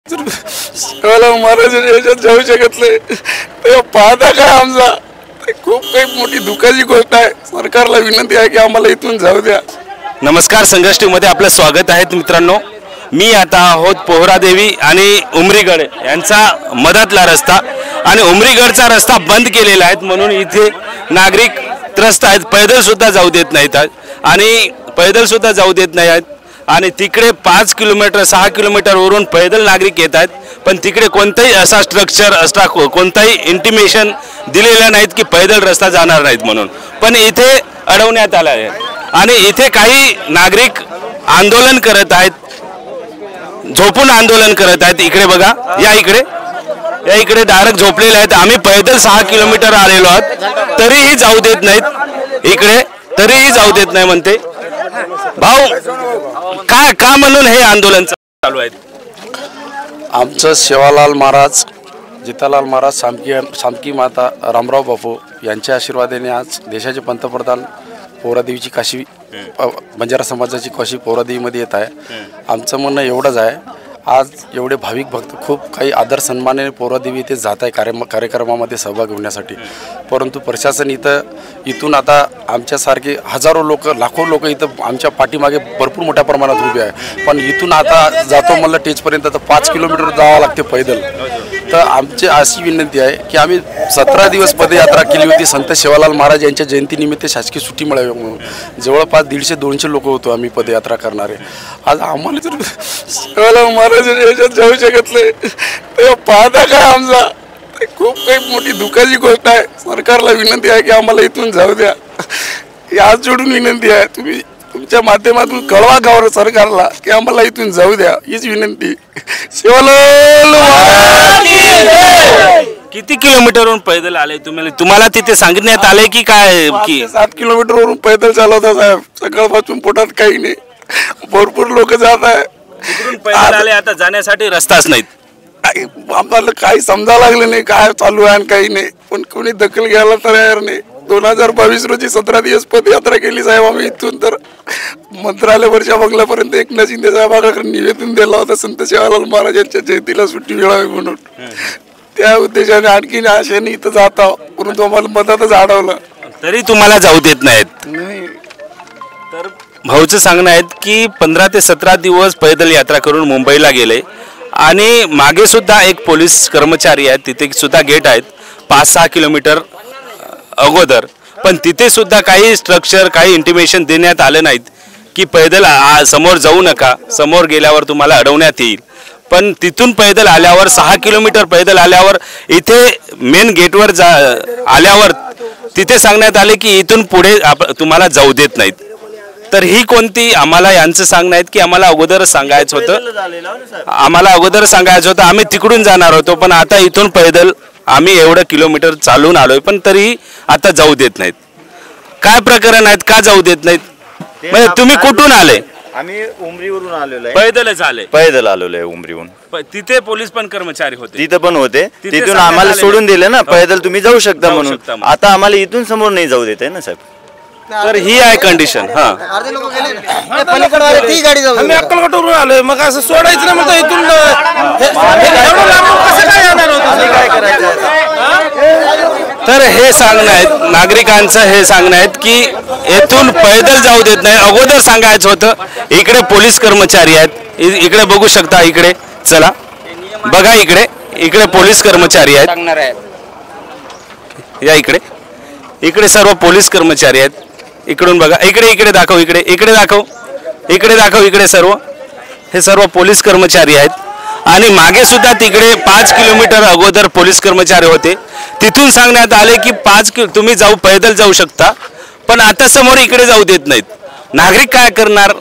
सेवालाल महाराजांच्या याच्यात जाऊ शकत नाही तेव्हा पाहता काय आमचा खूप काही मोठी दुःखाची गोष्ट आहे। सरकारला विनंती आहे की आम्हाला इथून जाऊ द्या। नमस्कार, संघर्ष टीव्हीमध्ये आपलं स्वागत आहे मित्रांनो। मी आता आहोत पोहरादेवी आणि उमरीगड यांचा मधातला रस्ता आणि उमरीगडचा रस्ता बंद केलेला आहे म्हणून इथे नागरिक त्रस्त आहेत, पैदल सुद्धा जाऊ देत नाहीत आणि पैदल सुद्धा जाऊ देत नाही आहेत आणि तिकडे 5 किलोमीटर 6 किलोमीटर वरून पैदल नागरिक येत आहेत, पण तिकडे कोणताही असा स्ट्रक्चर असा कोणताही इंटिमेशन दिलेलं नाहीत की पैदल रस्ता जाणार नाहीत म्हणून, पण इथे अडवण्यात आलं आहे आणि इथे काही नागरिक आंदोलन करत आहेत, झोपून आंदोलन करत आहेत। इकडे बघा, या इकडे डायरेक्ट झोपलेले आहेत। आम्ही पैदल 6 किलोमीटर आलेलो आहोत तरीही जाऊ देत नाहीत, इकडे तरीही जाऊ देत नाही म्हणते। भाऊ, काय का म्हणून हे आंदोलन चालू आहे? आमचं सेवालाल महाराज, जितालाल महाराज, सामकी माता, रामराव बापू यांच्या आशीर्वादाने आज देशाचे पंतप्रधान पोहरादेवीची काशी, बंजारा समाजाची काशी पोहरादेवीमध्ये येत आहे। आमचं म्हणणं एवढंच आहे, आज एवढे भाविक भक्त खूप काही आदर सन्मानाने पोहरादेवी इथे जात आहे कार्यक्रमामध्ये सहभाग घेण्यासाठी, परंतु प्रशासन इथून आता आमच्यासारखे हजारो लोक, लाखो लोक इथं आमच्या पाठीमागे भरपूर मोठ्या प्रमाणात उभे आहे, पण इथून आता जातो म्हणलं टेजपर्यंत तर 5 किलोमीटर जावं लागते पैदल। तर आमची अशी विनंती आहे की आम्ही 17 दिवस पदयात्रा केली होती संत सेवालाल महाराज यांच्या जयंतीनिमित्त शासकीय सुट्टी मिळावी म्हणून, जवळपास 150-200 लोक होतो आम्ही पदयात्रा करणारे। आज आम्हाला जर सेवालाल महाराजांच्या याच्यात जाऊ शकत नाही तेव्हा पाहता काय आमचा खूप काही मोठी दुःखाची गोष्ट आहे। सरकारला विनंती आहे की आम्हाला इथून जाऊ द्या, हात जोडून विनंती आहे। तुम्ही तुमच्या माध्यमातून कळवा गाव सरकारला की आम्हाला इथून जाऊ द्या, हीच विनंती। सेवालाल किती किलोमीटरवरून पैदल आले तुम्हाला तिथे सांगण्यात आले की काय? की 7 किलोमीटरवरून पैदल चालवता साहेब, सकाळपासून पोटात काही नाही, भरपूर लोक जात आहे। पैदल आले, आता जाण्यासाठी रस्ताच नाहीत। आम्हाला काही समजा लागलं नाही काय चालू आहे आणि काही नाही, पण कोणी दखल घ्यायला तयार नाही। 2022 रोजी 17 दिवस पदयात्रा केली साहेब आम्ही इथून तर मंत्रालयावरच्या बंगल्यापर्यंत एकनाथ शिंदे साहेबांकडे निवेदन दिलं होतं संत सेवालाल महाराजांच्या जयंतीला सुट्टी मिळावी म्हणून। त्या उद्देशाने आणखीन आशेने इथं जात आहोत, परंतु आम्हाला मधातच अडवलं तरी तुम्हाला जाऊ देत नाहीत। तर भाऊचं सांगणं आहे की 15 ते 17 दिवस पैदल यात्रा करून मुंबईला गेले आणि मागे सुद्धा एक पोलीस कर्मचारी आहेत, तिथे सुद्धा गेट आहेत 5-6 किलोमीटर अगोदर, पण तिथे सुद्धा काही स्ट्रक्चर काही इंटिमेशन देण्यात आले नाहीत की पैदल समोर जाऊ नका, समोर गेल्यावर तुम्हाला अडवण्यात येईल। पण तिथून पैदल आल्यावर 6 किलोमीटर पैदल आल्यावर इथे मेन गेटवर आल्यावर तिथे सांगण्यात आले की इथून पुढे तुम्हाला जाऊ देत नाहीत। तर ही कोणती, आम्हाला यांचं सांगणं आहे की आम्हाला अगोदरच सांगायचं होतं, आम्ही तिकडून जाणार होतो, पण आता इथून पैदल आम्ही एवढं किलोमीटर चालून आलोय पण तरी आता जाऊ देत नाहीत। काय प्रकरण आहेत, का जाऊ देत नाहीत? म्हणजे तुम्ही कुठून आले? आम्ही उमरीवरून आलेलो आहे, पैदल आलेलो आहे उमरीहून। तिथे पोलीस पण कर्मचारी होते, तिथे पण होते, तिथून आम्हाला सोडून दिले ना, पैदल तुम्ही जाऊ शकता म्हणून। आता आम्हाला इथून समोर नाही जाऊ देत आहे ना साहेब। तर ही आहे कंडिशन। आम्ही अक्कलकोटवरून आलोय, मग असं सोडायचं ना म्हणतो इथून तर हे सांगणं आहेत नागरिकांचं, हे सांगणं आहेत की येथून पैदल जाऊ देत नाही, अगोदर सांगायचं होतं। इकडे पोलीस कर्मचारी आहेत, इकडे बघू शकता, इकडे चला बघा, इकडे पोलीस कर्मचारी आहेत, या इकडे सर्व पोलीस कर्मचारी आहेत। इकडून बघा, इकडे दाखव, इकडे दाखव, इकडे सर्व हे सर्व पोलीस कर्मचारी आहेत आणि मागे सुद्धा तिकडे 5 किलोमीटर अगोदर पोलीस कर्मचारी होते, तिथून सांगण्यात आले की 5 तुम्ही पैदल जाऊ शकता, पण आता समोर इकडे जाऊ देत नाहीत। नागरिक काय करणार?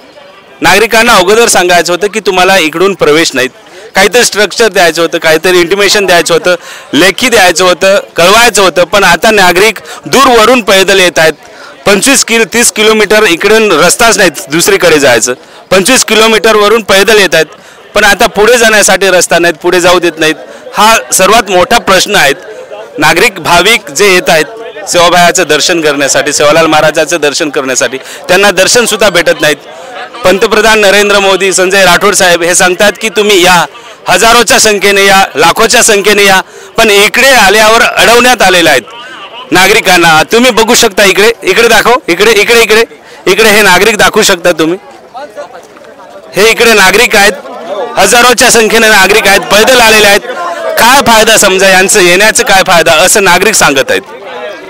नागरिकांना अगोदर सांगायचं होतं की तुम्हाला इकडून प्रवेश नाहीत, काहीतरी स्ट्रक्चर द्यायचं होतं, काहीतरी इंटिमेशन द्यायचं होतं, लेखी द्यायचं होतं, कळवायचं होतं, पण आता नागरिक दूरवरून पैदल येत आहेत। 25-30 किलोमीटर इकडून रस्ताच नाहीत दुसरीकडे जायचं, 25 किलोमीटर वरून पैदल येत आहेत, पण आता पुढे जाण्यासाठी रस्ता नाहीत, पुढे जाऊ देत नाहीत। हा सर्वात मोठा प्रश्न आहे। नागरिक भाविक जे येत आहेत सेवाभायाचं दर्शन करण्यासाठी, सेवालाल महाराजाचं दर्शन करण्यासाठी, त्यांना दर्शन सुद्धा भेटत नाहीत। पंतप्रधान नरेंद्र मोदी, संजय राठोड साहेब हे सांगतात की तुम्ही या, हजारोच्या संख्येने या, लाखोच्या संख्येने या, पण इकडे आल्यावर अडवण्यात आलेले आहेत नागरिकांना. तुम्ही बघू शकता इकडे, इकडे दाखव, इकडे इकडे इकडे इकडे हे नागरिक दाखवू शकता तुम्ही. हे इकडे नागरिक आहेत, हजारोच्या संख्येने नागरिक आहेत, पैदल आलेले आहेत. काय फायदा समजा यांचं येण्याचं, काय फायदा असं नागरिक सांगत आहेत.